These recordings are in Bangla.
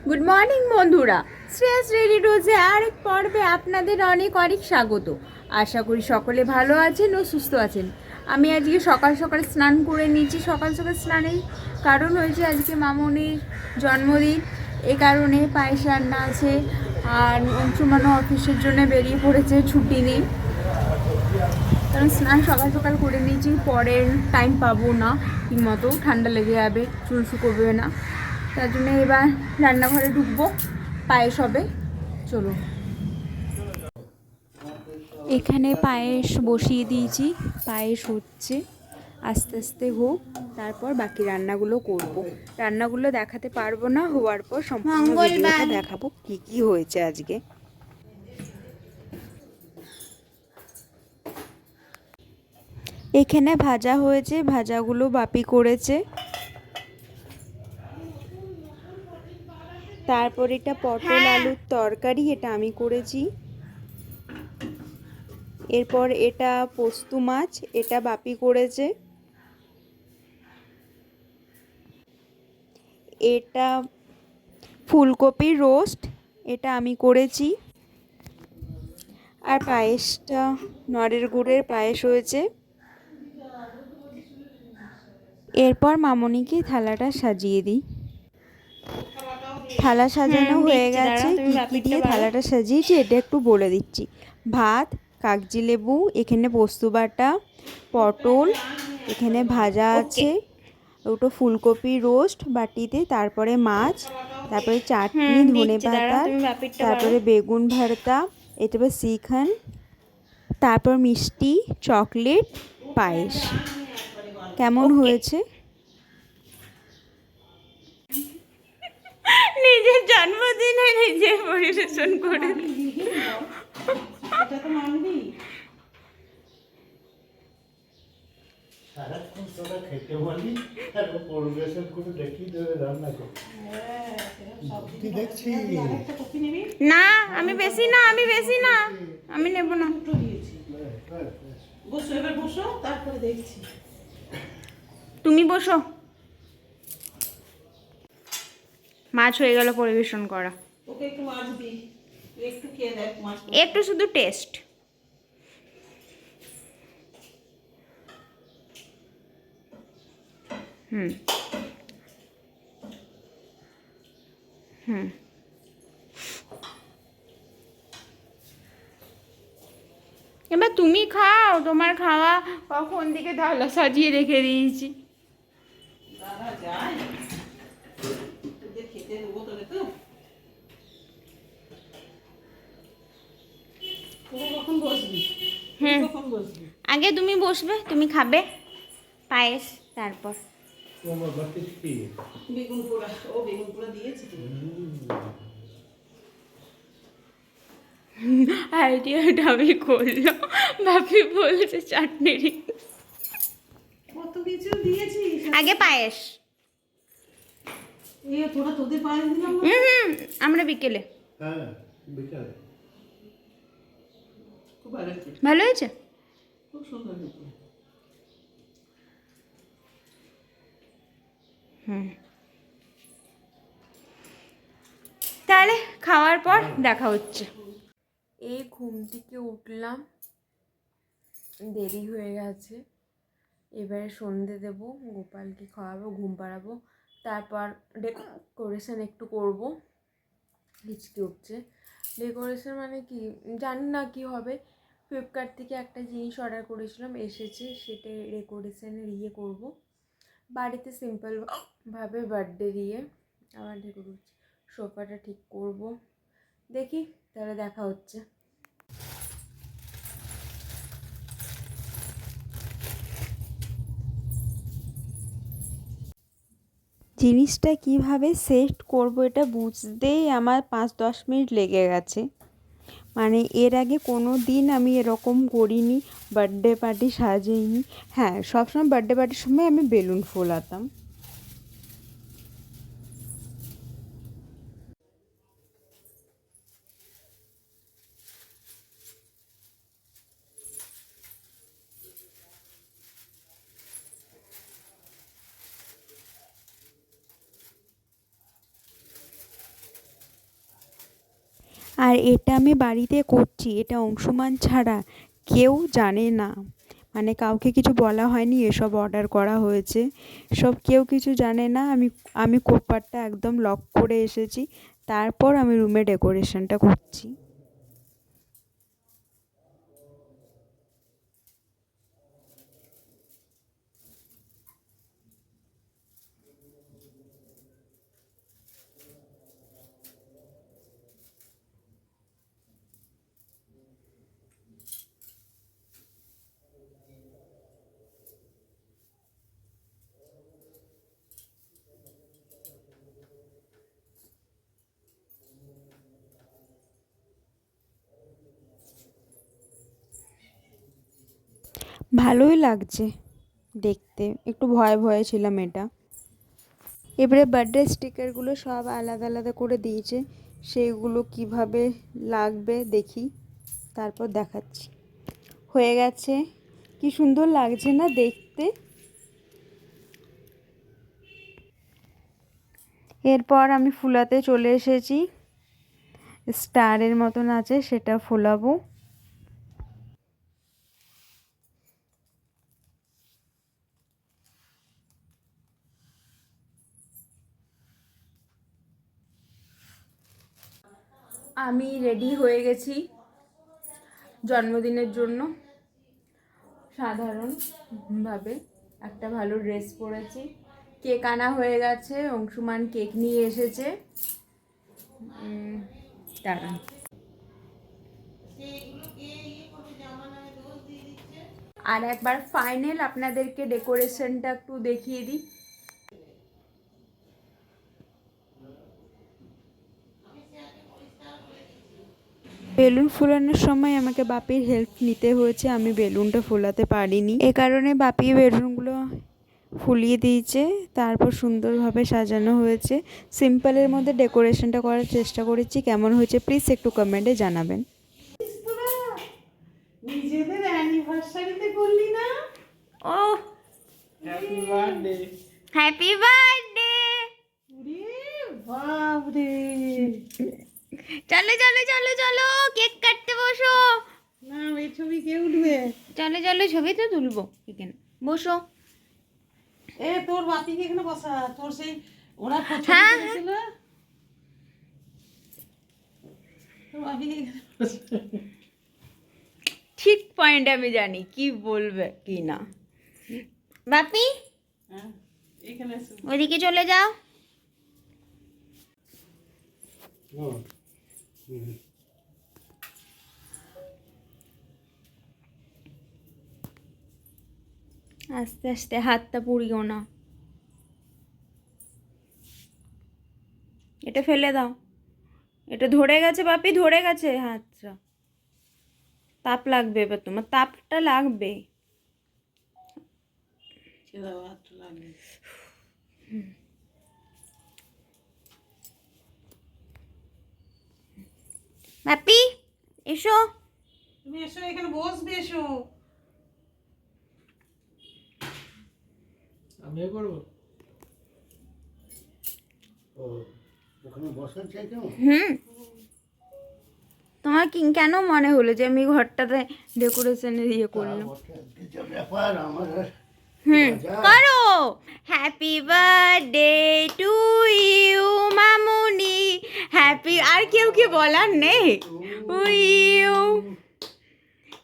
গুড মর্নিং বন্ধুরা, শ্রেয়াস রেডি রোজে আরেক পর্বে আপনাদের অনেক অনেক স্বাগত। আশা করি সকলে ভালো আছেন ও সুস্থ আছেন। আমি আজকে সকাল সকাল স্নান করে নিয়েছি। সকাল সকাল স্নানের কারণ হয়েছে আজকে মামনির জন্মদিন, এ কারণে পায়েস রান্না আছে। আর অংশুমানও অফিসের জন্য বেরিয়ে পড়েছে, ছুটি নেই। কারণ স্নান সকাল সকাল করে নিয়েছি, পরের টাইম পাবো না ঠিক মতো, ঠান্ডা লেগে যাবে, চুল শুকোবে না। তার জন্য এবার রান্নাঘরে ঢুকবো, পায়েস হবে। চলো, এখানে পায়েস বসিয়ে দিয়েছি, পায়েস হচ্ছে, আস্তে আস্তে হোক, তারপর বাকি রান্নাগুলো করব। রান্নাগুলো দেখাতে পারবো না, হওয়ার পর সম্পূর্ণ ভিডিওটা দেখাবো কি কি হয়েছে আজকে। এখানে ভাজা হয়েছে, ভাজাগুলো বাপি করেছে। তারপর এটা পটল আলুর তরকারি, এটা আমি করেছি। এরপর এটা পোস্ত মাছ, এটা বাপি করেছে। এটা ফুলকপির রোস্ট, এটা আমি করেছি। আর পায়েসটা নড়ের গুড়ের পায়েস হয়েছে। এরপর মামনিকে থালাটা সাজিয়ে দিই। থালা সাজানো হয়ে গেছে। কী কী দিয়ে থালাটা সাজিয়েছি এটা একটু বলে দিচ্ছি। ভাত, কাগজি লেবু, এখানে পোস্ত বাটা, পটল, এখানে ভাজা আছে, ওটা ফুলকপি রোস্ট বাটিতে, তারপরে মাছ, তারপরে চাটনি, ধনে পাতা, তারপরে বেগুন ভর্তা, এটা শ্রীখন্ড, তারপর মিষ্টি, চকলেট, পায়েস। কেমন হয়েছে? নিজের জন্মদিনে নিজে পরিবেশন করে সারাক্ষণ তোরা খেতে বলি আর পরিবেশন করে দেখি ধরে রান্না কর। তুই দেখছি না, আমি বেশি না, আমি বেশি না, আমি নেব না। বসো, এবার বসো, তারপরে দেখছি। তুমি বসো। মাছ হয়ে গেল পরিবেশন করা। ওকে একটু মাছ দিই, একটু খেয়ে দেখ মাছ। একটু শুধু টেস্ট। হুম হুম এবার তুমি খাও, তোমার খাওয়া কখন থেকে থালা সাজিয়ে রেখে দিয়েছি। দাদা যায়, তোদের খেতে দেবো তোকে তো। তোরা কখন বসবি? হুম, কখন বসবি? আগে তুমি বসবে, তুমি খাবে পায়েস, তারপর তোমার বাকি কি বেগুন পোড়া, ও বেগুন পোড়া দিয়েছি তো। আইডিয়াটা আমি করলো, বাপি বলেছে চাটনি। কত কিছু দিয়েছি। আগে পায়েস। এই তোরা তোদের পায়েস দিলাম না? আমরা বিকেলে। হ্যাঁ বিকালে খুব ভালো হয়েছে, ভালো হয়েছে। খুব সুন্দর হয়েছে। তাহলে খাওয়ার পর দেখা হচ্ছে। এই ঘুম থেকে উঠলাম, দেরি হয়ে গেছে। এবারে সন্ধে দেবো, গোপালকে খাওয়াবো, ঘুম পাড়াবো, তারপর ডেকোরেশন একটু করব। হিচকি উঠছে। ডেকোরেশন মানে কি জানি না কি হবে। ফ্লিপকার্ট থেকে একটা জিনিস অর্ডার করেছিলাম, এসেছে, সেটা ডেকোরেশনের ইয়ে করব। বাড়িতে সিম্পলভাবে বার্থডে দিয়ে আবার ডেকোরেশন, সোফাটা ঠিক করব। দেখি, তাহলে দেখা হচ্ছে। জিনিসটা কিভাবে সেট করব এটা বুঝতেই আমার 5-10 মিনিট লেগে গেছে। মানে এর আগে কোনো দিন আমি এরকম করিনি, বার্থডে পার্টি সাজাইনি। হ্যাঁ, সবসময় বার্থডে পার্টির সময় আমি বেলুন ফোলাতাম। আর এটা আমি বাড়িতে করছি, এটা অংশুমান ছাড়া কেউ জানে না, মানে কাউকে কিছু বলা হয়নি, এসব অর্ডার করা হয়েছে, সব কেউ কিছু জানে না। আমি কোপারটা একদম লক করে এসেছি, তারপর আমি রুমে ডেকোরেশনটা করছি। ভালোই লাগছে দেখতে, একটু ভয়ে ভয়ে ছিলাম এটা। এবারে বার্থডে স্টিকারগুলো সব আলাদা আলাদা করে দিয়েছে, সেইগুলো কিভাবে লাগবে দেখি, তারপর দেখাচ্ছি। হয়ে গেছে, কি সুন্দর লাগছে না দেখতে। এরপর আমি ফুলাতে চলে এসেছি, স্টারের মতন আছে সেটা ফোলাবো। আমি রেডি হয়ে গেছি জন্মদিনের জন্য, সাধারণভাবে একটা ভালো ড্রেস পরেছি। কেক আনা হয়ে গেছে, অংশুমান কেক নিয়ে এসেছে। দাঁড়ান, আর একবার ফাইনাল আপনাদেরকে ডেকোরেশনটা একটু দেখিয়ে দিই। বেলুন ফোলানোর সময় আমাকে বাপির হেল্প নিতে হয়েছে, আমি বেলুনটা ফোলাতে পারিনি, এ কারণে বাপি বেলুনগুলো ফুলিয়ে দিয়েছে, তারপর সুন্দরভাবে সাজানো হয়েছে। সিম্পলের মধ্যে ডেকোরেশনটা করার চেষ্টা করেছি, কেমন হয়েছে প্লিজ একটু কমেন্টে জানাবেন। তোরা নিজেদের অ্যানিভার্সারিতে করলি না? ও হ্যাপি বার্থডে। Happy birthday. ওরে বাপরে, চলো চলো চলো চলো কেক কাটতে বসো। না এই ছবি কে উঠবে? চলো চলো ছবি তো তুলবো, এখানে বসো। এ তোর বাপিকে এখানে বসা, তোর সেই ওরা ছবি হ্যাঁ, তুলেছিল, তোর বাপিকে এখানে বসা। ঠিক পয়েন্ট আমি জানি কি বলবে কি না। বাপি হ্যাঁ, এখানে এসো। ওইদিকে চলে যাও। আস্তে আস্তে, হাতটা পুড়িও না, এটা ফেলে দাও, এটা ধরে গেছে বাপি, ধরে গেছে হাতটা, তাপ লাগবে, এবার তোমার তাপটা লাগবে। ছেড়ে দাও, হাতটা লাগবে। বাপি এসো। তুমি এসো, এখানে বসবে, এসো। আমি করবো। ও ওখানে বসার চাই কেন? তোমার কি কেন মনে হলো যে আমি ঘরটাতে ডেকোরেশনের ইয়ে করলাম? যা ব্যাপার আমার করো। হ্যাপি বার্থডে টু ইউ মামুনি, হ্যাপি, আর কেউ কি বলার নেই? You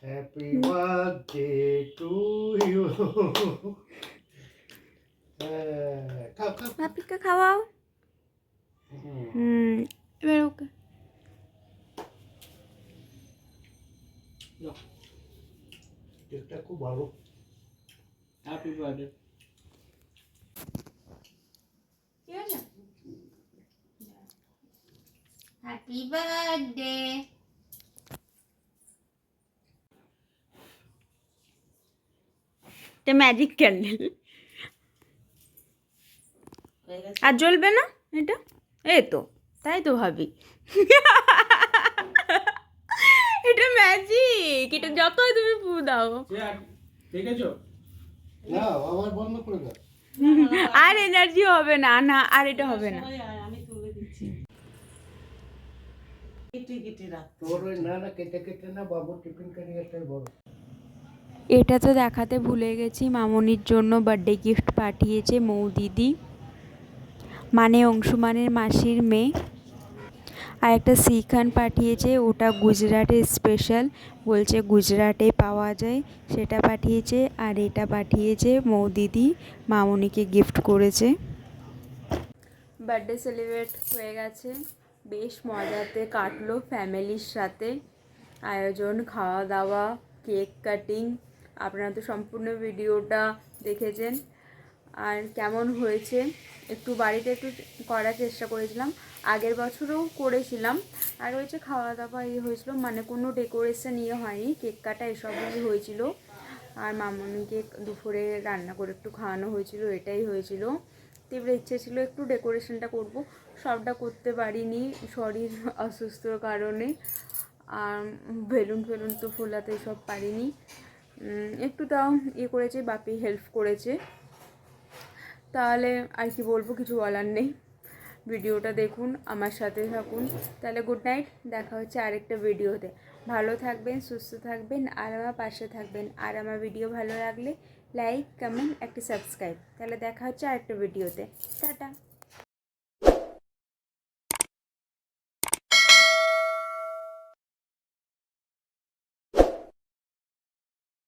happy birthday to you. খাও খাও। বাপিকে খাওয়াও। এবার ওকে কেকটা খুব ভালো। Happy birthday. ঠিক আছে, হ্যাপি বার্থডে। এটা ম্যাজিক ক্যান্ডেল, হয়ে গেছে। আর জ্বলবে না এটা? এই তো, তাই তো ভাবি। এটা ম্যাজিক, এটা যতই তুমি ফু দাও দেখেছো? না আবার বন্ধ করে দাও। আর এনার্জি হবে না, না আর এটা হবে না। সবাই আয়, আমি তুলে দিচ্ছি। কেটে কেটে রাখতে তোর ওই না কেটে কেটে না, বাবুর টিফিন ক্যারিয়ারটাই বড়। এটা তো দেখাতে ভুলে গেছি, মামনির জন্য বার্থডে গিফট পাঠিয়েছে মৌদিদি, মানে অংশুমানের মাসির মেয়ে। আর একটা শ্রীখান পাঠিয়েছে, ওটা গুজরাটের স্পেশাল, বলছে গুজরাটে পাওয়া যায়, সেটা পাঠিয়েছে। আর এটা পাঠিয়েছে মৌদিদি, মামনিকে গিফট করেছে। বার্থডে সেলিব্রেট হয়ে গেছে, বেশ মজাতে কাটলো ফ্যামিলির সাথে। আয়োজন, খাওয়া দাওয়া, কেক কাটিং, আপনারা তো সম্পূর্ণ ভিডিওটা দেখেছেন। আর কেমন হয়েছে একটু বাড়িতে একটু করার চেষ্টা করেছিলাম, আগের বছরও করেছিলাম। আর হয়েছে খাওয়া দাওয়া হয়েছিল, মানে কোনো ডেকোরেশন হয়নি, কেক কাটা এসবই হয়েছিল। আর মামনিকে দুপুরে রান্না করে একটু খাওয়ানো হয়েছিল, এটাই হয়েছিল। তীব্র ইচ্ছে ছিল একটু ডেকোরেশনটা করব, সবটা করতে পারিনি শরীর অসুস্থর কারণে। আর বেলুন ফেলুন তো ফোলাতে সব পারিনি, একটু তাও করেছে, বাপি হেল্প করেছে। তাহলে আর কি বলবো, কিছু বলার নেই। ভিডিওটা দেখুন, আমার সাথে থাকুন। তাহলে গুড নাইট, দেখা হচ্ছে আরেকটা ভিডিওতে। ভালো থাকবেন, সুস্থ থাকবেন, আর আমার পাশে থাকবেন। আর আমার ভিডিও ভালো লাগলে লাইক, কমেন্ট, একটা সাবস্ক্রাইব। তাহলে দেখা হচ্ছে আরেকটা ভিডিওতে। টাটা।